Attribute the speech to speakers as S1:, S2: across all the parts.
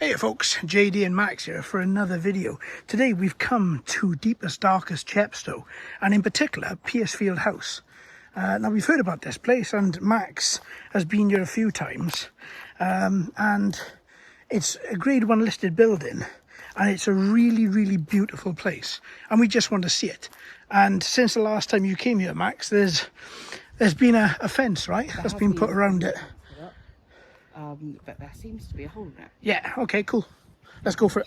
S1: Hey folks, JD and Max here for another video. Today we've come to deepest, darkest Chepstow, and in particular Piercefield House. Now we've heard about this place and Max has been here a few times, and it's a grade 1 listed building and it's a really beautiful place and we just want to see it. And since the last time you came here, Max, there's been a fence, right? That's been put around it.
S2: But there seems to be a hole in it.
S1: Yeah, okay, cool. Let's go for it.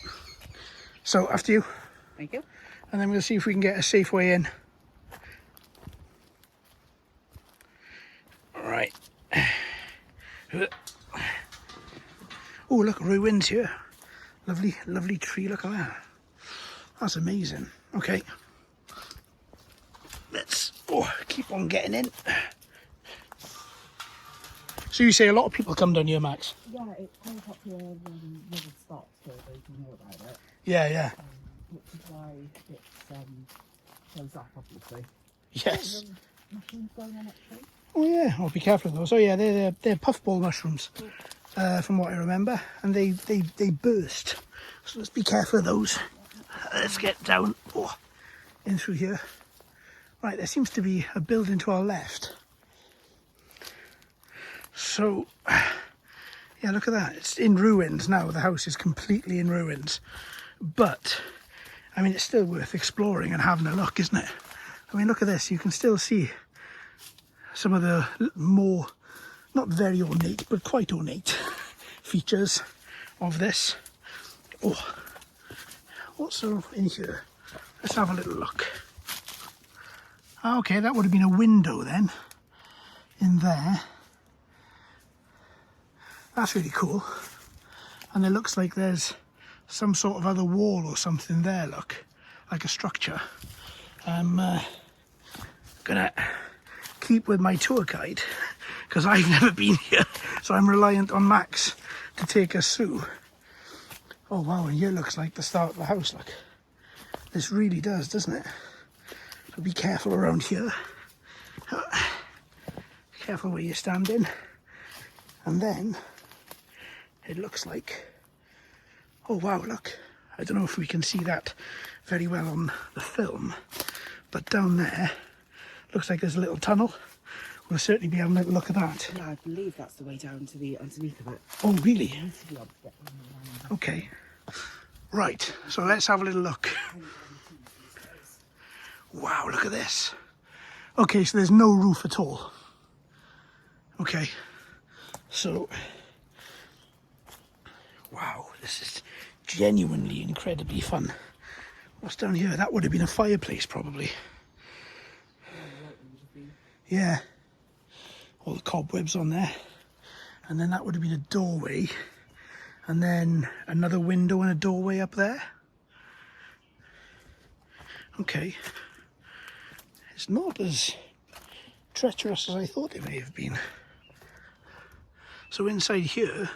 S1: So, after you.
S2: Thank you.
S1: And then we'll see if we can get a safe way in. Alright. Oh, look, ruins here. Lovely tree, look at that. That's amazing. Okay. Let's keep on getting in. So you say a lot of people come down here, Max?
S2: Yeah, it's quite popular when it stops, so they can know about it.
S1: Yeah.
S2: Which is why it's closed off, obviously.
S1: Yes.
S2: Mushrooms going on actually?
S1: Oh yeah, I'll be careful of those. Oh yeah, they're puffball mushrooms, from what I remember, and they burst. So let's be careful of those. Let's get down in through here. Right, there seems to be a building to our left. So, yeah, look at that. It's in ruins now. The house is completely in ruins. But, I mean, it's still worth exploring and having a look, isn't it? I mean, look at this. You can still see some of the more, not very ornate, but quite ornate features of this. Oh, what's in here? Let's have a little look. Okay, that would have been a window then, in there. That's really cool. And it looks like there's some sort of other wall or something there, look. Like a structure. I'm gonna keep with my tour guide because I've never been here. So I'm reliant on Max to take us through. Oh wow, and here looks like the start of the house, look. This really does, doesn't it? So be careful around here. Careful where you're standing. And then it looks like, oh wow, look, I don't know if we can see that very well on the film, but down there looks like there's a little tunnel. We'll certainly be having a little look at that.
S2: Yeah, I believe that's the way down to the underneath of it.
S1: Oh really?
S2: You need to be able to get around.
S1: Okay, right, so let's have a little look. Wow, look at this. Okay, so there's no roof at all. Okay, so wow, this is genuinely incredibly fun. What's down here? That would have been a fireplace, probably. Yeah. All the cobwebs on there. And then that would have been a doorway. And then another window and a doorway up there. Okay. It's not as treacherous as I thought it may have been. So inside here,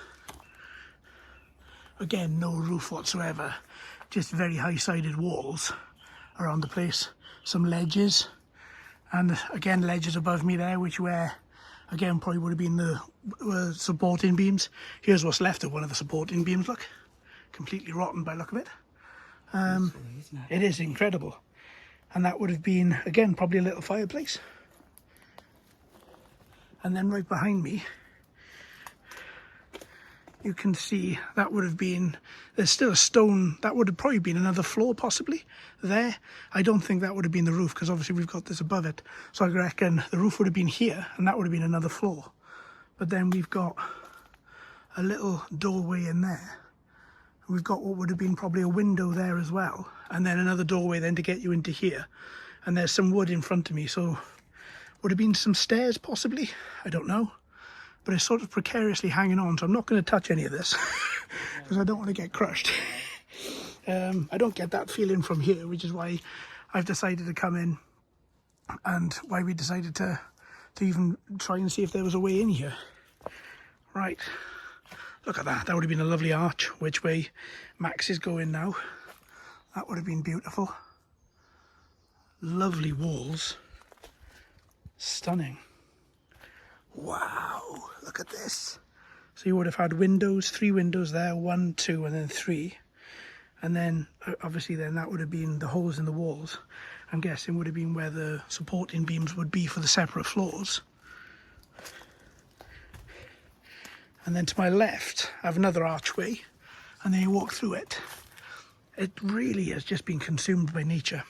S1: again, no roof whatsoever, just very high-sided walls around the place, some ledges, and again ledges above me there, which were, again, probably would have been the supporting beams. Here's what's left of one of the supporting beams, look, completely rotten by the look of it. It is incredible. And that would have been, again, probably a little fireplace. And then right behind me, you can see that would have been, there's still a stone, that would have probably been another floor possibly there. I don't think that would have been the roof because obviously we've got this above it. So I reckon the roof would have been here and that would have been another floor. But then we've got a little doorway in there. We've got what would have been probably a window there as well. And then another doorway then to get you into here. And there's some wood in front of me. So would have been some stairs possibly. I don't know. But it's sort of precariously hanging on. So I'm not going to touch any of this because I don't want to get crushed. I don't get that feeling from here, which is why I've decided to come in and why we decided to even try and see if there was a way in here. Right. Look at that. That would have been a lovely arch, which way Max is going now. That would have been beautiful. Lovely walls. Stunning. Wow, look at this. So you would have had windows, 3 windows there, 1, 2, and then 3. And then, obviously, then that would have been the holes in the walls. I'm guessing would have been where the supporting beams would be for the separate floors. And then to my left, I have another archway. And then you walk through it. It really has just been consumed by nature.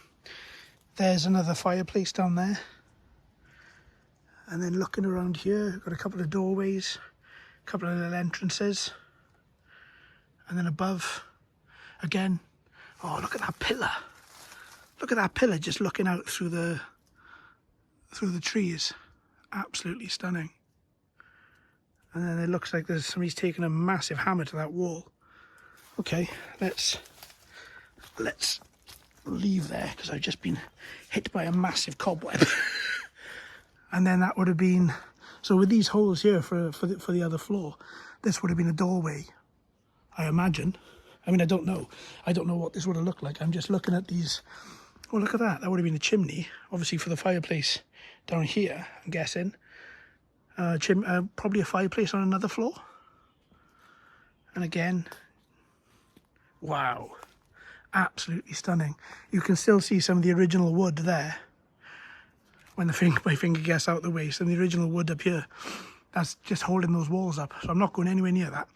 S1: There's another fireplace down there. And then looking around here, got a couple of doorways, a couple of little entrances. And then above, again, oh, look at that pillar. Look at that pillar just looking out through the trees. Absolutely stunning. And then it looks like there's somebody's taken a massive hammer to that wall. Okay, let's leave there because I've just been hit by a massive cobweb. And then that would have been, so with these holes here for the other floor, this would have been a doorway, I imagine. I mean, I don't know what this would have looked like. I'm just looking at these. Oh, look at that. That would have been a chimney, obviously for the fireplace down here, I'm guessing. Probably a fireplace on another floor. And again, wow, absolutely stunning. You can still see some of the original wood there. When my finger gets out of the way, some of the original wood up here, that's just holding those walls up. So I'm not going anywhere near that.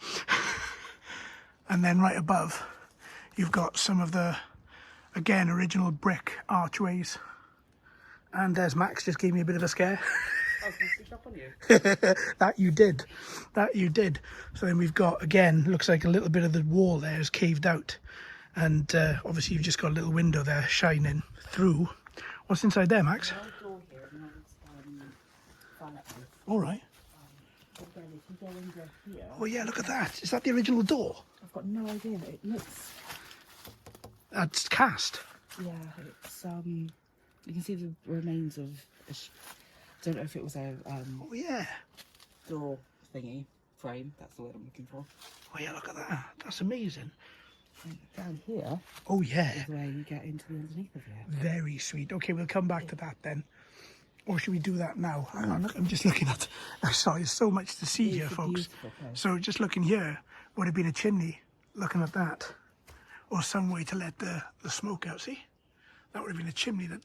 S1: And then right above, you've got some of the, again, original brick archways. And there's Max, just gave me a bit of a scare.
S3: I was going to switch up on you.
S1: That you did. So then we've got, again, looks like a little bit of the wall there is caved out. And obviously you've just got a little window there shining through. What's inside there, Max?
S2: There's a door here, and fireplace.
S1: All right.
S2: Again, if you go under here,
S1: Oh yeah, look at that. Is that the original door?
S2: I've got no idea. It looks,
S1: That's cast.
S2: yeah, it's you can see the remains of don't know if it was a
S1: Oh yeah.
S2: door thingy frame. That's the word I'm looking for.
S1: Oh yeah, look at that. That's amazing.
S2: And down here
S1: Oh yeah.
S2: is where you get into the underneath of it.
S1: Very sweet. Okay, we'll come back to that then. Or should we do that now? Hang on, look, I'm just looking at... Oh, sorry, there's so much to see here,
S2: It's a
S1: folks.
S2: beautiful place.
S1: So just looking here would have been a chimney, looking at that. Or some way to let the smoke out, see? That would have been a chimney that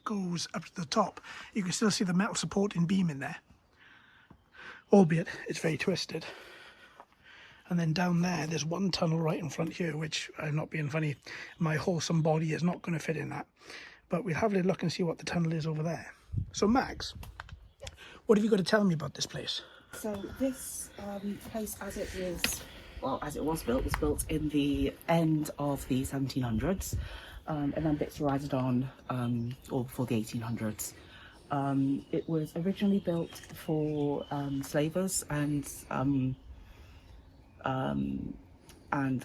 S1: goes up to the top. You can still see the metal supporting beam in there. Albeit, it's very twisted. And then down there, there's one tunnel right in front here, which, I'm not being funny, my wholesome body is not going to fit in that. But we'll have a look and see what the tunnel is over there. So, Max, what have you got to tell me about this place?
S2: So this place, as it was built in the end of the 1700s, and then bits were added on all before the 1800s. It was originally built for slavers and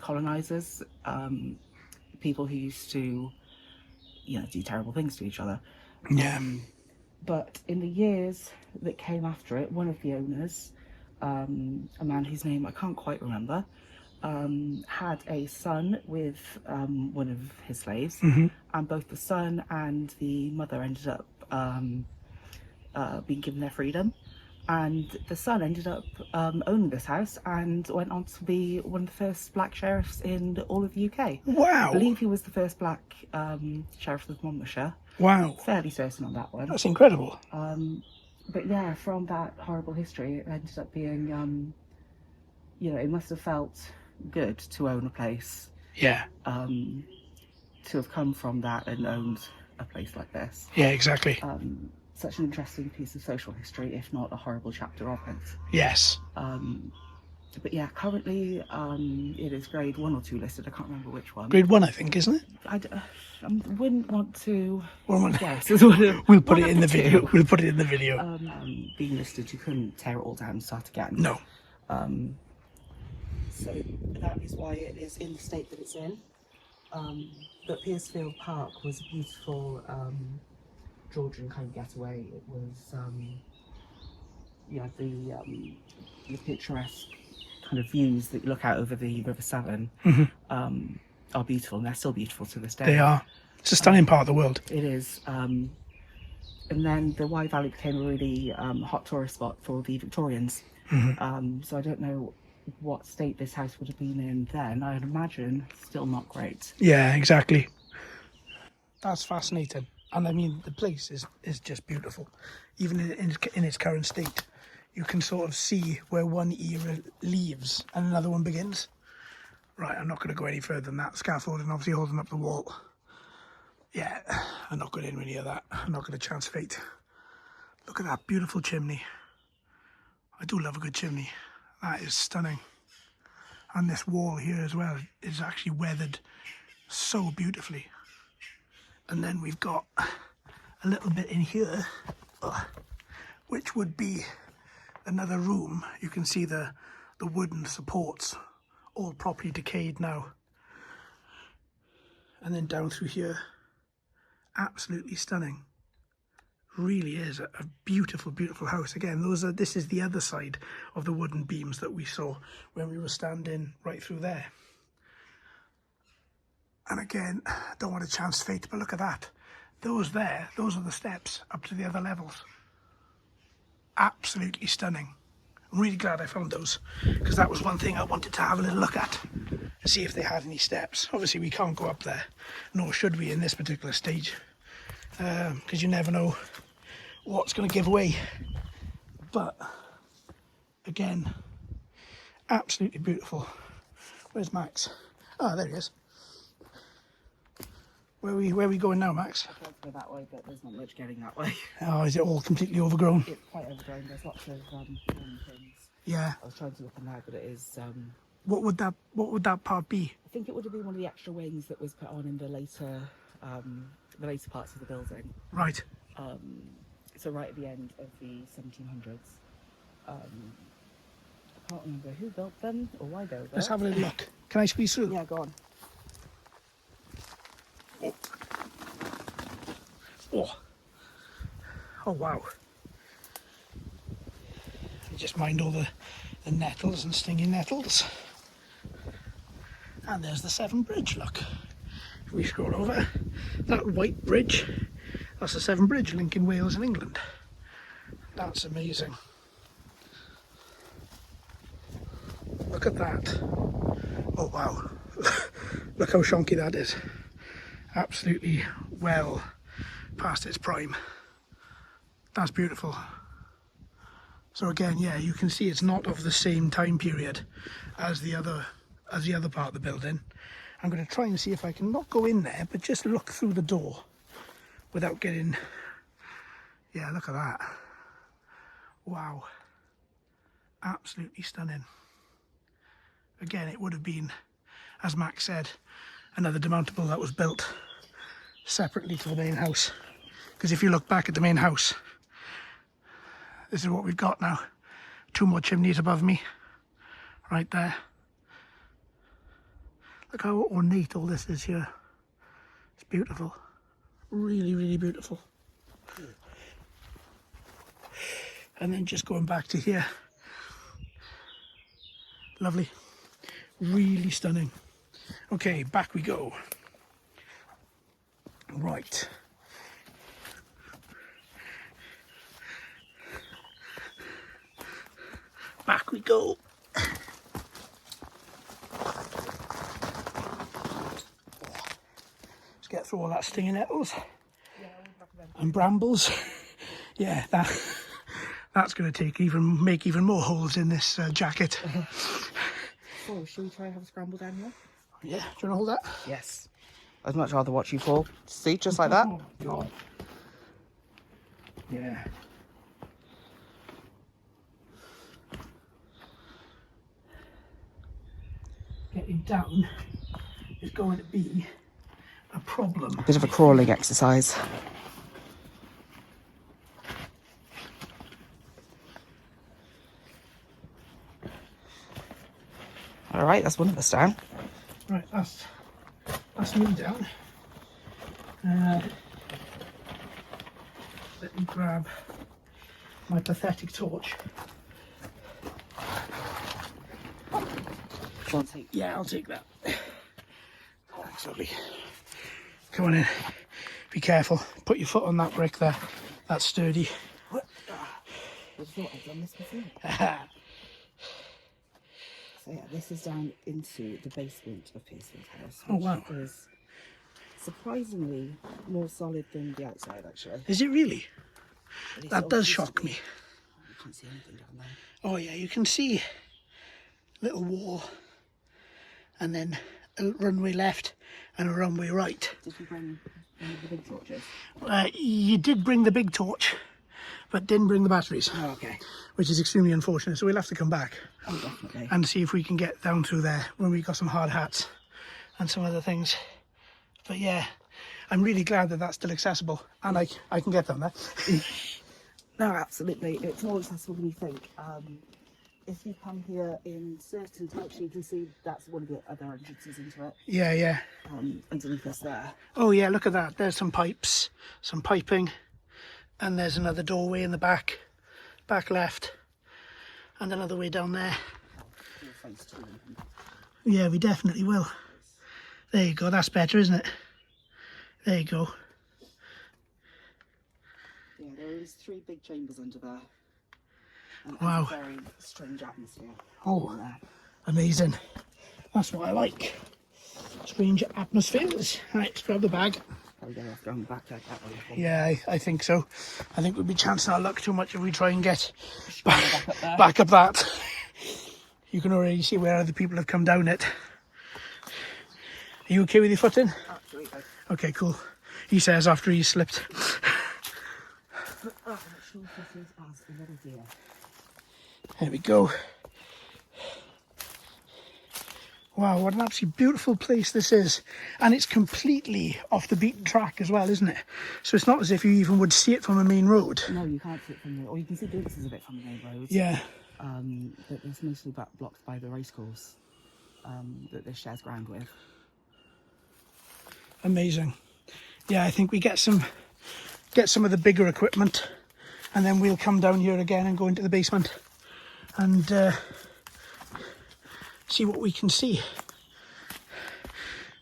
S2: colonizers, people who used to, do terrible things to each other.
S1: Yeah.
S2: But in the years that came after it, one of the owners, a man whose name I can't quite remember, had a son with one of his slaves, and both the son and the mother ended up being given their freedom. And the son ended up owning this house and went on to be one of the first black sheriffs in all of the UK.
S1: Wow.
S2: I believe he was the first black sheriff of Monmouthshire.
S1: Wow.
S2: Fairly certain on that one.
S1: That's incredible.
S2: But yeah, from that horrible history, it ended up being, it must have felt good to own a place.
S1: Yeah.
S2: To have come from that and owned a place like this.
S1: Yeah, exactly.
S2: Such an interesting piece of social history, if not a horrible chapter of it.
S1: Yes.
S2: But yeah, currently it is grade 1 or 2 listed. I can't remember which one.
S1: Grade 1, I think, isn't it?
S2: I wouldn't want to guess.
S1: We'll put it in the video. We'll put it in the video.
S2: Being listed, you couldn't tear it all down and start again.
S1: No.
S2: So that is why it is in the state that it's in. But Piercefield Park was a beautiful Georgian kind of getaway. It was, the picturesque kind of views that you look out over the River Severn are beautiful, and they're still beautiful to this day.
S1: They are. It's a stunning part of the world.
S2: It is. And then the Wye Valley became a really hot tourist spot for the Victorians. So I don't know what state this house would have been in then. I'd imagine still not great.
S1: Yeah, exactly. That's fascinating. And I mean, the place is just beautiful. Even in its current state, you can sort of see where one era leaves and another one begins. Right, I'm not going to go any further than that. Scaffolding obviously holding up the wall. Yeah, I'm not going anywhere near that. I'm not going to chance fate. Look at that beautiful chimney. I do love a good chimney. That is stunning. And this wall here as well is actually weathered so beautifully. And then we've got a little bit in here, which would be another room. You can see the wooden supports all properly decayed now. And then down through here, absolutely stunning. Really is a beautiful, beautiful house. Again, this is the other side of the wooden beams that we saw when we were standing right through there. And again, don't want to chance fate, but look at that. Those are the steps up to the other levels. Absolutely stunning. I'm really glad I found those, because that was one thing I wanted to have a little look at, to see if they had any steps. Obviously we can't go up there, nor should we in this particular stage, because you never know what's going to give way. But again, absolutely beautiful. Where's Max? Ah, there he is. Where are we going now, Max?
S2: I tried to go that way, but there's not much getting that way.
S1: Oh, is it all completely overgrown?
S2: It's quite overgrown. There's lots of things.
S1: Yeah.
S2: I was trying to look in there, but it is.
S1: What would that part be?
S2: I think it would have been one of the extra wings that was put on in the later parts of the building.
S1: Right.
S2: So right at the end of the 1700s. I can't remember who built them or why they were built.
S1: Let's have a little look. Can I squeeze through?
S2: Yeah, go on.
S1: Oh wow. Just mind all the nettles and stinging nettles. And there's the Severn Bridge, look. If we scroll over, that white bridge, that's the Severn Bridge linking Wales and England. That's amazing. Look at that. Oh wow. Look how shonky that is. Absolutely well past its prime. That's beautiful. So again, yeah, you can see it's not of the same time period as the other part of the building. I'm going to try and see if I can not go in there, but just look through the door without getting. Yeah, look at that. Wow. Absolutely stunning. Again, it would have been, as Max said, another demountable that was built separately to the main house. Because if you look back at the main house, this is what we've got now. 2 more chimneys above me, right there. Look how ornate all this is here. It's beautiful. Really, really beautiful. And then just going back to here. Lovely. Really stunning. Okay, back we go. Right. Back we go. Let's get through all that stinging nettles and brambles. Yeah, that's going to make even more holes in this jacket.
S2: So, should we try and have a scramble down here?
S1: Yeah, do you want to hold that?
S2: Yes. I'd much rather watch you fall. See, just like that.
S1: Oh, God. Yeah. Getting down is going to be a problem.
S2: Bit of a crawling exercise. All right, that's one of us down.
S1: Right, that's me down. Let me grab my pathetic torch. Yeah, I'll take that. That's lovely. Come on in. Be careful. Put your foot on that brick there. That's sturdy.
S2: I thought I'd done this before. So yeah, this is down into the basement of Piercefield House,
S1: Oh,
S2: which
S1: wow.
S2: is surprisingly more solid than the outside, actually.
S1: Is it really?
S2: But it
S1: That
S2: sort of
S1: does
S2: used to
S1: shock
S2: be.
S1: me.
S2: You can't see anything down there.
S1: Oh yeah, you can see little wall and then a runway left and a runway right.
S2: Did you bring any of the big torches?
S1: You did bring the big torch, but didn't bring the batteries,
S2: Oh, okay.
S1: which is extremely unfortunate. So we'll have to come back
S2: Oh, definitely.
S1: and see if we can get down through there when we've got some hard hats and some other things. But yeah, I'm really glad that that's still accessible and I can get down there.
S2: No, absolutely. It's more accessible than you think. If you come here in certain types, you can see that's one of the other entrances into it.
S1: Yeah, yeah.
S2: Underneath us there.
S1: Oh yeah, look at that. There's some pipes, some piping, and there's another doorway in the back left, and another way down there.
S2: Your face too.
S1: Yeah, we definitely will. There you go, that's better, isn't it? There you go.
S2: Yeah, there is 3 big chambers under there. And
S1: Wow.
S2: it's a very strange atmosphere.
S1: Oh,
S2: in there.
S1: amazing. That's what I like. Strange atmospheres. Right, let's grab the bag.
S2: There we go, I've gone back like that way.
S1: Yeah, I think so. I think we'd be chancing our luck too much if we try and get
S2: Back up there.
S1: back up that. You can already see where other people have come down it. Are you okay with your foot in?
S2: Absolutely.
S1: Okay, cool. He says after he slipped.
S2: I'm not sure if this is as a little deer.
S1: There we go. Wow, what an absolutely beautiful place this is. And it's completely off the beaten track as well, isn't it? So it's not as if you even would see it from a main road.
S2: No, you can't see it from there. Or you can see glimpses of it from the main road.
S1: Yeah.
S2: But it's mostly blocked by the racecourse that this shares ground with.
S1: Amazing. Yeah, I think we get some of the bigger equipment and then we'll come down here again and go into the basement and see what we can see.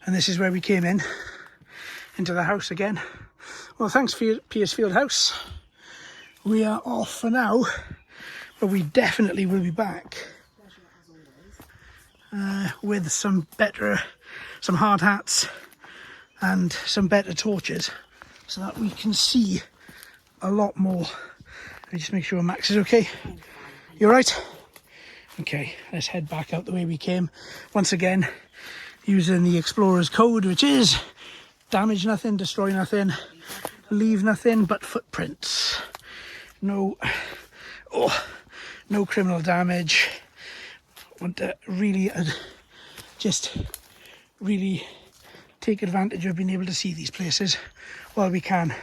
S1: And this is where we came into the house again. Well, thanks for Piercefield House. We are off for now, but we definitely will be back with some hard hats and some better torches so that we can see a lot more. Let me just make sure Max is okay. You all right? Okay, let's head back out the way we came. Once again, using the Explorer's code, which is damage nothing, destroy nothing, leave nothing but footprints. No criminal damage. Want to really just really take advantage of being able to see these places while we can.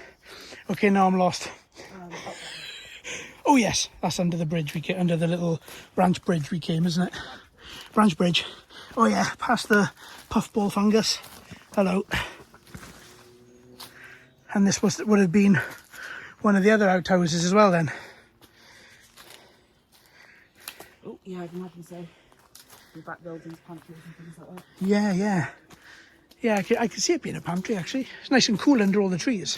S1: Okay, now I'm lost. Oh yes, that's under the bridge we came, under the little branch bridge we came, isn't it? Branch bridge. Oh yeah, past the puffball fungus. Hello. And this would have been one of the other outhouses as well then.
S2: Oh, yeah, I can imagine so. The back buildings, pantries and things like that.
S1: Yeah, yeah. Yeah, I can see it being a pantry actually. It's nice and cool under all the trees.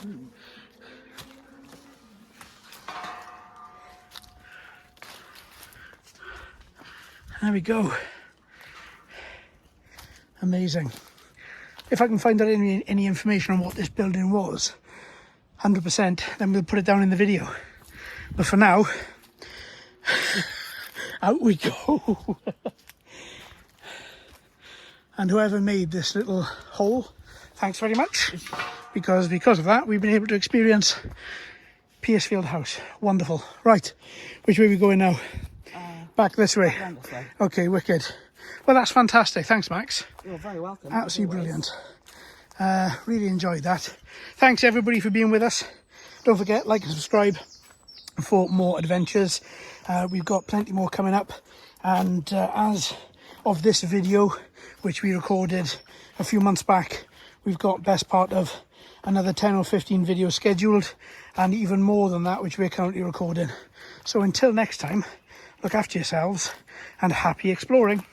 S1: There we go. Amazing. If I can find out any information on what this building was, 100%, then we'll put it down in the video. But for now, out we go. And whoever made this little hole, thanks very much. Because of that, we've been able to experience Piercefield House. Wonderful. Right, which way are we going now? Back this way.
S2: This way.
S1: Okay, wicked. Well, that's fantastic. Thanks, Max.
S2: You're very welcome.
S1: Absolutely brilliant. Really enjoyed that. Thanks, everybody, for being with us. Don't forget, like and subscribe for more adventures. We've got plenty more coming up. And as of this video, which we recorded a few months back, we've got best part of another 10 or 15 videos scheduled, and even more than that, which we're currently recording. So until next time, look after yourselves and happy exploring.